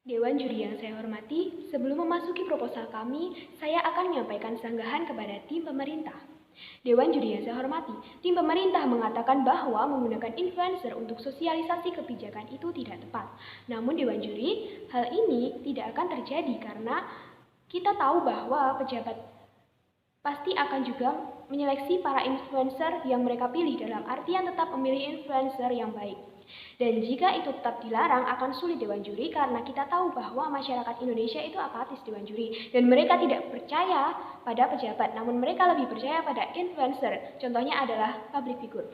Dewan juri yang saya hormati, sebelum memasuki proposal kami, saya akan menyampaikan sanggahan kepada tim pemerintah. Dewan juri yang saya hormati, tim pemerintah mengatakan bahwa menggunakan influencer untuk sosialisasi kebijakan itu tidak tepat. Namun Dewan juri, hal ini tidak akan terjadi karena kita tahu bahwa pejabat pasti akan juga menyeleksi para influencer yang mereka pilih dalam artian tetap memilih influencer yang baik. Dan jika itu tetap dilarang akan sulit Dewan Juri karena kita tahu bahwa masyarakat Indonesia itu apatis Dewan Juri dan mereka tidak percaya pada pejabat namun mereka lebih percaya pada influencer. Contohnya adalah public figure.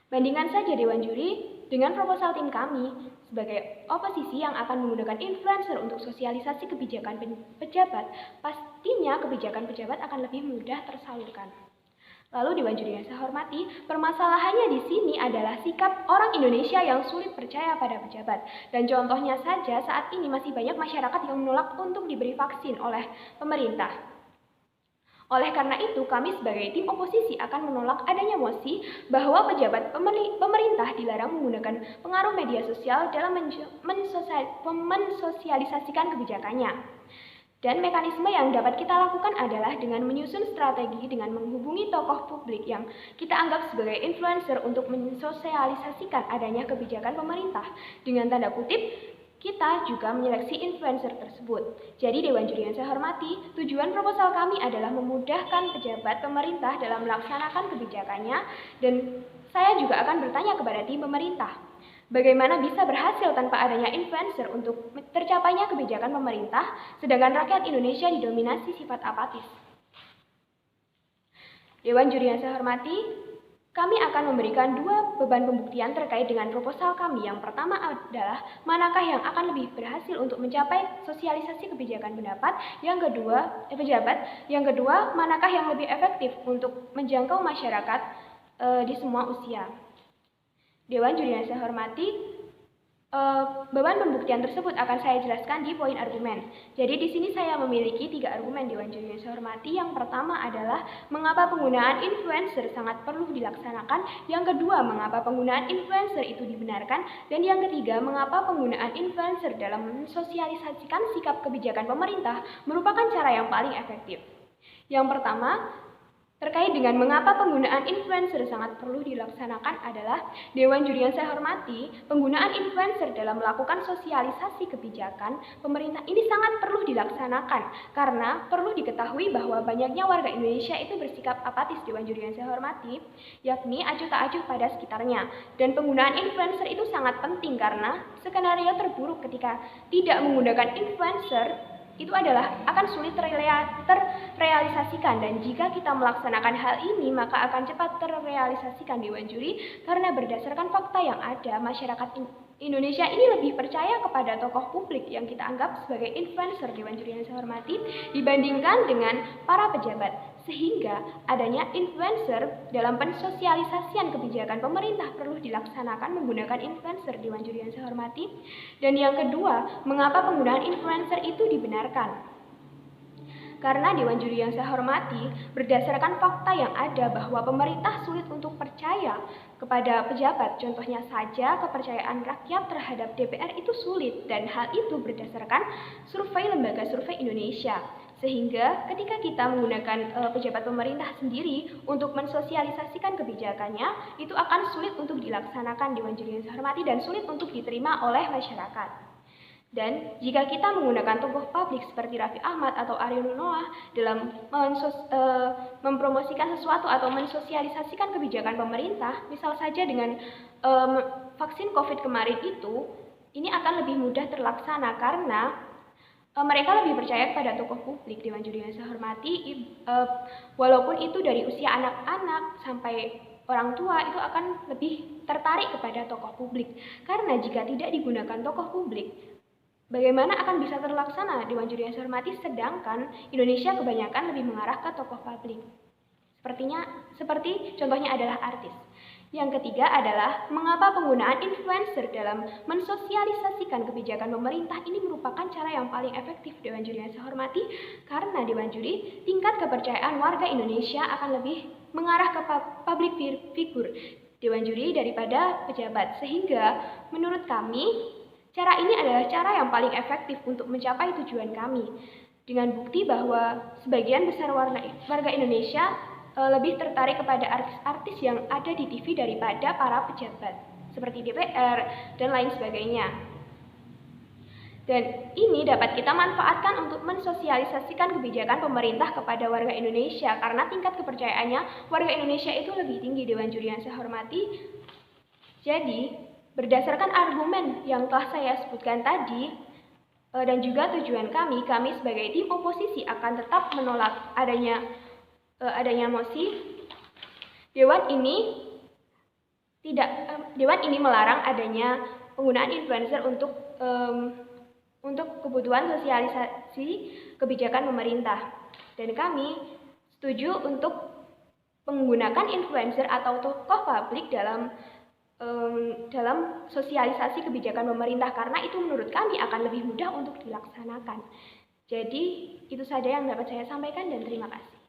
Bandingkan saja Dewan Juri dengan proposal tim kami sebagai oposisi yang akan menggunakan influencer untuk sosialisasi kebijakan pejabat, pastinya kebijakan pejabat akan lebih mudah tersalurkan. Lalu Dewan Juri yang saya hormati, permasalahannya di sini adalah sikap orang Indonesia yang sulit percaya pada pejabat. Dan contohnya saja saat ini masih banyak masyarakat yang menolak untuk diberi vaksin oleh pemerintah. Oleh karena itu, kami sebagai tim oposisi akan menolak adanya mosi bahwa pejabat pemerintah dilarang menggunakan pengaruh media sosial dalam mensosialisasikan kebijakannya. Dan mekanisme yang dapat kita lakukan adalah dengan menyusun strategi dengan menghubungi tokoh publik yang kita anggap sebagai influencer untuk mensosialisasikan adanya kebijakan pemerintah. Dengan tanda kutip, kita juga menyeleksi influencer tersebut. Jadi Dewan Juri yang saya hormati, tujuan proposal kami adalah memudahkan pejabat pemerintah dalam melaksanakan kebijakannya dan saya juga akan bertanya kepada tim pemerintah. Bagaimana bisa berhasil tanpa adanya influencer untuk tercapainya kebijakan pemerintah, sedangkan rakyat Indonesia didominasi sifat apatis? Dewan Juri yang saya hormati, kami akan memberikan dua beban pembuktian terkait dengan proposal kami. Yang pertama adalah manakah yang akan lebih berhasil untuk mencapai sosialisasi kebijakan pejabat. Yang kedua, manakah yang lebih efektif untuk menjangkau masyarakat di semua usia. Dewan Juri yang saya hormati, beban pembuktian tersebut akan saya jelaskan di poin argumen. Jadi di sini saya memiliki 3 argumen Dewan Juri yang saya hormati. Yang pertama adalah mengapa penggunaan influencer sangat perlu dilaksanakan. Yang kedua, mengapa penggunaan influencer itu dibenarkan. Dan yang ketiga, mengapa penggunaan influencer dalam mensosialisasikan sikap kebijakan pemerintah merupakan cara yang paling efektif. Yang pertama, terkait dengan mengapa penggunaan influencer sangat perlu dilaksanakan adalah Dewan Juri yang saya hormati, penggunaan influencer dalam melakukan sosialisasi kebijakan pemerintah ini sangat perlu dilaksanakan karena perlu diketahui bahwa banyaknya warga Indonesia itu bersikap apatis Dewan Juri yang saya hormati, yakni acuh tak acuh pada sekitarnya. Dan penggunaan influencer itu sangat penting karena skenario terburuk ketika tidak menggunakan influencer itu adalah akan sulit terrealisasikan dan jika kita melaksanakan hal ini maka akan cepat terrealisasikan Dewan Juri karena berdasarkan fakta yang ada masyarakat Indonesia ini lebih percaya kepada tokoh publik yang kita anggap sebagai influencer Dewan Juri yang saya hormati dibandingkan dengan para pejabat. Sehingga adanya influencer dalam pensosialisasian kebijakan pemerintah perlu dilaksanakan menggunakan influencer Dewan Juri yang saya hormati. Dan yang kedua, mengapa penggunaan influencer itu dibenarkan? Karena Dewan Juri yang saya hormati, berdasarkan fakta yang ada bahwa pemerintah sulit untuk percaya kepada pejabat. Contohnya saja kepercayaan rakyat terhadap DPR itu sulit dan hal itu berdasarkan survei lembaga survei Indonesia. Sehingga ketika kita menggunakan pejabat pemerintah sendiri untuk mensosialisasikan kebijakannya, itu akan sulit untuk dilaksanakan Dewan Juri yang saya hormati dan sulit untuk diterima oleh masyarakat. Dan jika kita menggunakan tokoh publik seperti Raffi Ahmad atau Ariel Noah dalam mempromosikan sesuatu atau mensosialisasikan kebijakan pemerintah, misal saja dengan vaksin COVID kemarin itu, ini akan lebih mudah terlaksana karena mereka lebih percaya pada tokoh publik Dewan Juri yang saya hormati, walaupun itu dari usia anak-anak sampai orang tua itu akan lebih tertarik kepada tokoh publik. Karena jika tidak digunakan tokoh publik, bagaimana akan bisa terlaksana Dewan Juri yang saya hormati sedangkan Indonesia kebanyakan lebih mengarah ke tokoh publik. Seperti contohnya adalah artis. Yang ketiga adalah mengapa penggunaan influencer dalam mensosialisasikan kebijakan pemerintah ini merupakan cara yang paling efektif Dewan Juri yang saya hormati karena Dewan Juri tingkat kepercayaan warga Indonesia akan lebih mengarah ke public figure Dewan Juri daripada pejabat sehingga menurut kami Cara ini adalah cara yang paling efektif untuk mencapai tujuan kami, dengan bukti bahwa sebagian besar warga Indonesia lebih tertarik kepada artis-artis yang ada di TV daripada para pejabat, seperti DPR dan lain sebagainya. Dan ini dapat kita manfaatkan untuk mensosialisasikan kebijakan pemerintah kepada warga Indonesia, karena tingkat kepercayaannya warga Indonesia itu lebih tinggi. Dewan Juri yang saya hormati. Jadi, berdasarkan argumen yang telah saya sebutkan tadi, dan juga tujuan kami sebagai tim oposisi akan tetap menolak adanya mosi. Dewan ini melarang adanya penggunaan influencer untuk kebutuhan sosialisasi kebijakan pemerintah. Dan kami setuju untuk menggunakan influencer atau tokoh publik dalam sosialisasi kebijakan pemerintah, karena itu menurut kami akan lebih mudah untuk dilaksanakan. Jadi itu saja yang dapat saya sampaikan dan terima kasih.